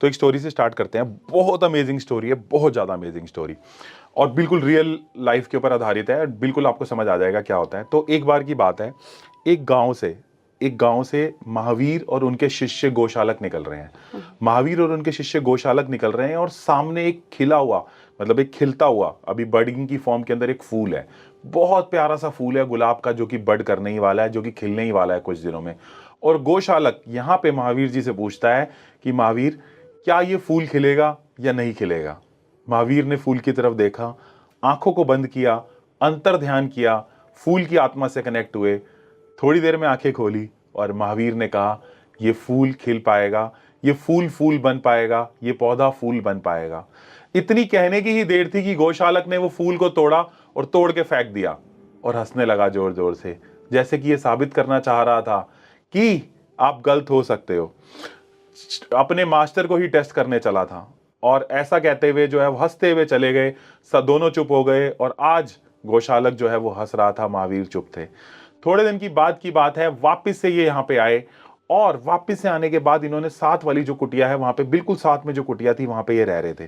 तो एक स्टोरी से स्टार्ट करते हैं। बहुत अमेजिंग स्टोरी है, बहुत ज़्यादा अमेजिंग स्टोरी, और बिल्कुल रियल लाइफ के ऊपर आधारित है। बिल्कुल आपको समझ आ जाएगा क्या होता है। तो एक बार की बात है, एक गांव से महावीर और उनके शिष्य गोशालक निकल रहे हैं। महावीर और उनके शिष्य गोशालक निकल रहे हैं और सामने एक खिला हुआ, मतलब एक खिलता हुआ, अभी बडिंग की फॉर्म के अंदर एक फूल है। बहुत प्यारा सा फूल है गुलाब का, जो कि बड करने ही वाला है, जो कि खिलने ही वाला है कुछ दिनों में। और गोशालक यहाँ पे महावीर जी से पूछता है कि महावीर, क्या ये फूल खिलेगा या नहीं खिलेगा। महावीर ने फूल की तरफ देखा, आंखों को बंद किया, अंतर ध्यान किया, फूल की आत्मा से कनेक्ट हुए। थोड़ी देर में आंखें खोली और महावीर ने कहा, ये फूल खिल पाएगा, ये फूल फूल बन पाएगा, ये पौधा फूल बन पाएगा। इतनी कहने की ही देर थी कि गोशालक ने वो फूल को तोड़ा और तोड़ के फेंक दिया और हंसने लगा जोर जोर से, जैसे कि ये साबित करना चाह रहा था कि आप गलत हो सकते हो। अपने मास्टर को ही टेस्ट करने चला था। और ऐसा कहते हुए जो है वो हंसते हुए चले गए। सब दोनों चुप हो गए और आज गोशालक जो है वो हंस रहा था, महावीर चुप थे। थोड़े दिन की बात है, वापस से ये यहाँ पे आए और वापस से आने के बाद इन्होंने साथ वाली जो कुटिया है, वहां पे बिल्कुल साथ में जो कुटिया थी, वहां पे ये रह रहे थे।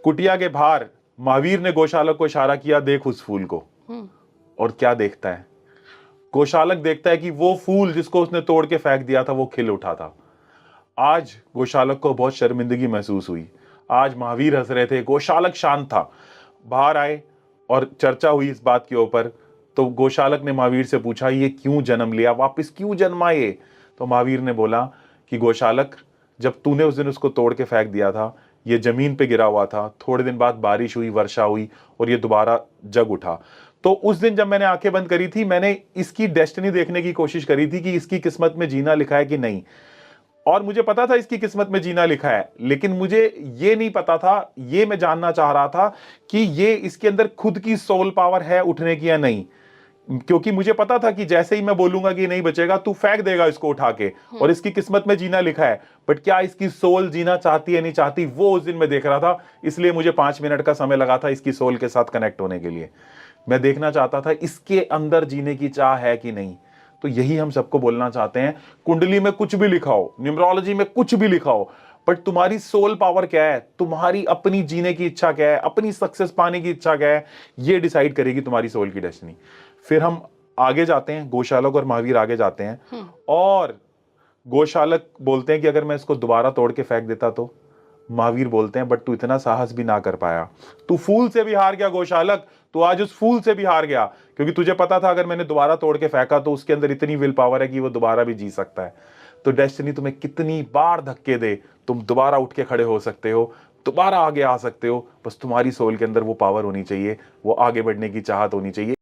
कुटिया के बाहर महावीर ने गोशालक को इशारा किया, देख उस फूल को। और क्या देखता है गोशालक? देखता है कि वो फूल जिसको उसने तोड़ के फेंक दिया था वो खिल उठा था। आज गोशालक को बहुत शर्मिंदगी महसूस हुई। आज महावीर हंस रहे थे, गोशालक शांत था। बाहर आए और चर्चा हुई इस बात के ऊपर। तो गोशालक ने महावीर से पूछा, ये क्यों जन्म लिया, वापस क्यों जन्मा ये? तो महावीर ने बोला कि गोशालक, जब तूने उस दिन उसको तोड़ के फेंक दिया था, ये जमीन पे गिरा हुआ था। थोड़े दिन बाद बारिश हुई, वर्षा हुई और ये दोबारा जग उठा। तो उस दिन जब मैंने आंखें बंद करी थी, मैंने इसकी डेस्टिनी देखने की कोशिश करी थी कि इसकी किस्मत में जीना लिखा है कि नहीं। और मुझे पता था इसकी किस्मत में जीना लिखा है, लेकिन मुझे ये नहीं पता था, ये मैं जानना चाह रहा था कि ये इसके अंदर खुद की सोल पावर है उठने की या नहीं। क्योंकि मुझे पता था कि जैसे ही मैं बोलूंगा कि नहीं बचेगा, तू फेंक देगा इसको उठा के, और इसकी किस्मत में जीना लिखा है। बट क्या इसकी सोल जीना चाहती है नहीं चाहती, वो उस दिन मैं देख रहा था। इसलिए मुझे 5 मिनट का समय लगा था इसकी सोल के साथ कनेक्ट होने के लिए। मैं देखना चाहता था इसके अंदर जीने की चाह है कि नहीं। तो यही हम सबको बोलना चाहते हैं। कुंडली में कुछ भी लिखा हो, न्यूमरोलॉजी में कुछ भी लिखा हो, बट तुम्हारी सोल पावर क्या है, तुम्हारी अपनी जीने की इच्छा क्या है, अपनी सक्सेस पाने की इच्छा क्या है, ये डिसाइड करेगी तुम्हारी सोल की डेस्टिनी। फिर हम आगे जाते हैं, गोशालक और महावीर आगे जाते हैं और गोशालक बोलते हैं कि अगर मैं इसको दोबारा तोड़ के फेंक देता तो। महावीर बोलते हैं, बट तू इतना साहस भी ना कर पाया, तू फूल से भी हार गया गोशालक, तू आज उस फूल से भी हार गया। क्योंकि तुझे पता था अगर मैंने दोबारा तोड़ के फेंका तो उसके अंदर इतनी विल पावर है कि वो दोबारा भी जी सकता है। तो डेस्टिनी तुम्हें कितनी बार धक्के दे, तुम दोबारा उठ के खड़े हो सकते हो, दोबारा आगे आ सकते हो। बस तुम्हारी सोल के अंदर वो पावर होनी चाहिए, वो आगे बढ़ने की चाहत होनी चाहिए।